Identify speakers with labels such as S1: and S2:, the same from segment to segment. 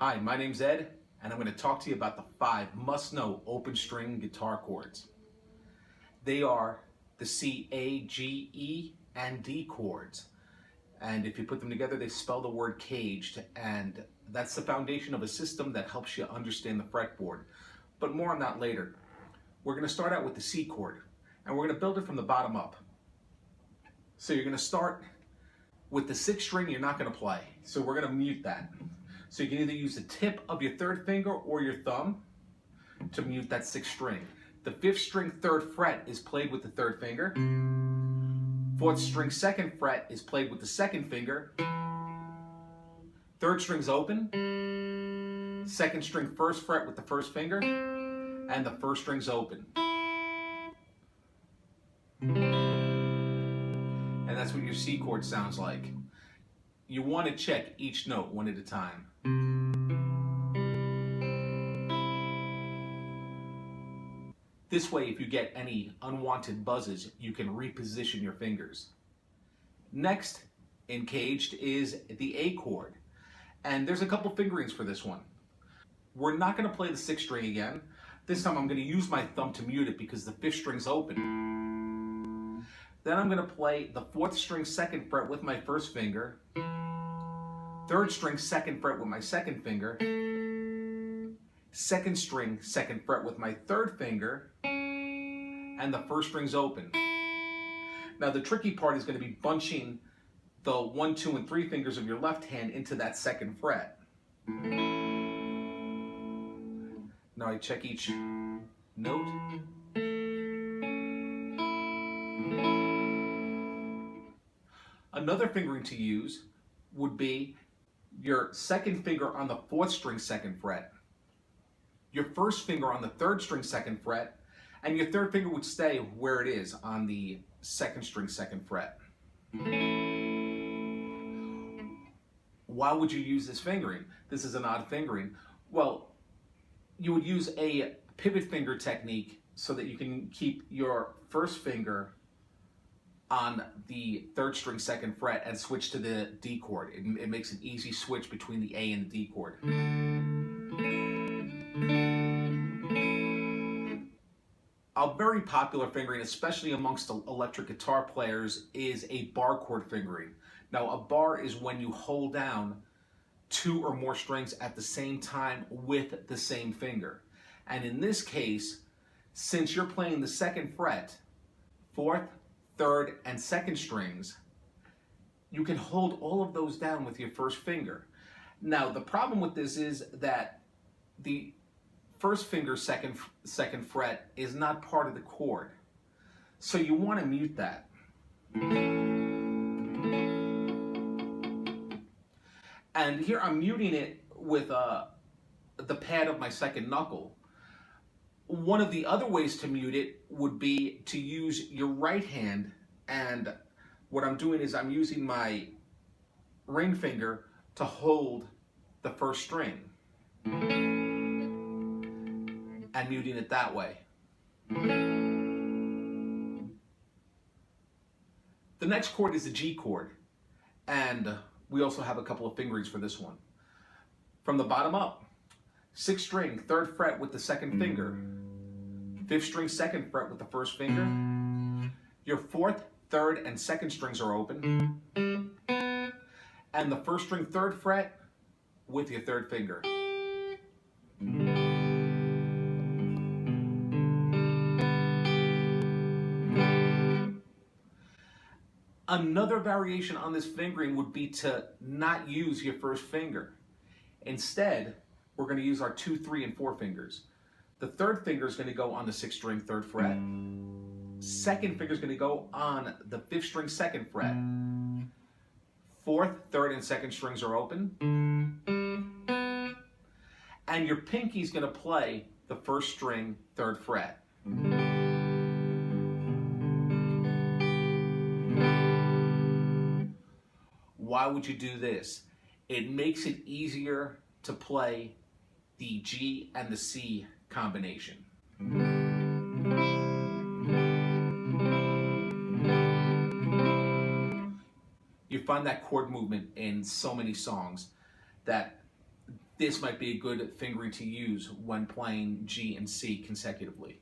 S1: Hi, my name's Ed, and I'm going to talk to you about the 5 must-know open string guitar chords. They are the C, A, G, E, and D chords. And if you put them together, they spell the word CAGED, and that's the foundation of a system that helps you understand the fretboard. But more on that later. We're going to start out with the C chord, and we're going to build it from the bottom up. So you're going to start with the 6th string you're not going to play, so we're going to mute that. So you can either use the tip of your 3rd finger or your thumb to mute that 6th string. The 5th string 3rd fret is played with the 3rd finger. 4th string 2nd fret is played with the 2nd finger. 3rd string's open. 2nd string 1st fret with the 1st finger. And the 1st string's open. And that's what your C chord sounds like. You want to check each note one at a time. This way, if you get any unwanted buzzes, you can reposition your fingers. Next in CAGED is the A chord. And there's a couple fingerings for this one. We're not going to play the 6th string again. This time I'm going to use my thumb to mute it because the 5th string's open. Then I'm going to play the 4th string 2nd fret with my 1st finger. 3rd string 2nd fret with my 2nd finger. 2nd string 2nd fret with my 3rd finger. And the 1st string's open. Now the tricky part is going to be bunching the 1, 2, and 3 fingers of your left hand into that 2nd fret. Now I check each note. Another fingering to use would be your 2nd finger on the 4th string 2nd fret, your 1st finger on the 3rd string 2nd fret, and your 3rd finger would stay where it is on the 2nd string 2nd fret. Why would you use this fingering? This is an odd fingering. Well, you would use a pivot finger technique so that you can keep your 1st finger on the 3rd string 2nd fret and switch to the D chord. It makes an easy switch between the A and the D chord. A very popular fingering, especially amongst electric guitar players, is a bar chord fingering. Now, a bar is when you hold down 2 or more strings at the same time with the same finger. And in this case, since you're playing the 2nd fret, 4th, 3rd, and 2nd strings, you can hold all of those down with your 1st finger. Now, the problem with this is that the 1st finger 2nd fret is not part of the chord. So you want to mute that. And here I'm muting it with the pad of my 2nd knuckle. One of the other ways to mute it would be to use your right hand, and what I'm doing is I'm using my ring finger to hold the 1st string and muting it that way. The next chord is the G chord, and we also have a couple of fingerings for this one. From the bottom up, 6th string 3rd fret with the 2nd finger, 5th string 2nd fret with the 1st finger. Your 4th, 3rd, and 2nd strings are open, and the 1st string 3rd fret with your 3rd finger. Another variation on this fingering would be to not use your 1st finger. Instead, we're going to use our 2, 3, and 4 fingers. The 3rd finger is going to go on the 6th string 3rd fret. 2nd finger is going to go on the 5th string 2nd fret. 4th, 3rd, and 2nd strings are open. And your pinky is going to play the 1st string 3rd fret. Why would you do this? It makes it easier to play the G and the C combination. You find that chord movement in so many songs that this might be a good fingering to use when playing G and C consecutively.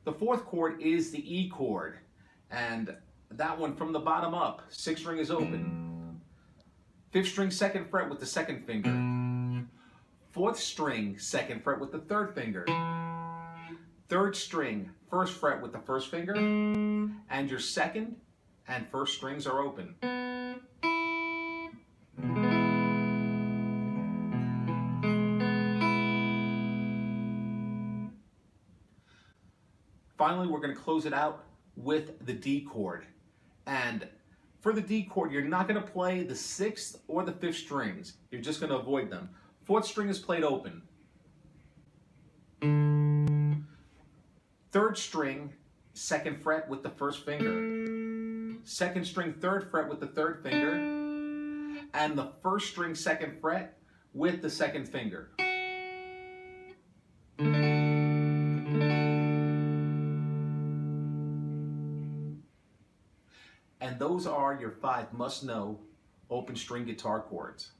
S1: The fourth chord is the E chord, and that one from the bottom up, sixth string is open. Fifth string, second fret with the second finger. Fourth string, second fret with the third finger. Third string, first fret with the first finger, and your second and first strings are open. Finally, we're going to close it out with the D chord. And for the D chord, you're not going to play the sixth or the fifth strings. You're just going to avoid them. Fourth string is played open. Third string, second fret with the first finger. Second string, third fret with the third finger. And the first string, second fret with the second finger. And those are your 5 must-know open string guitar chords.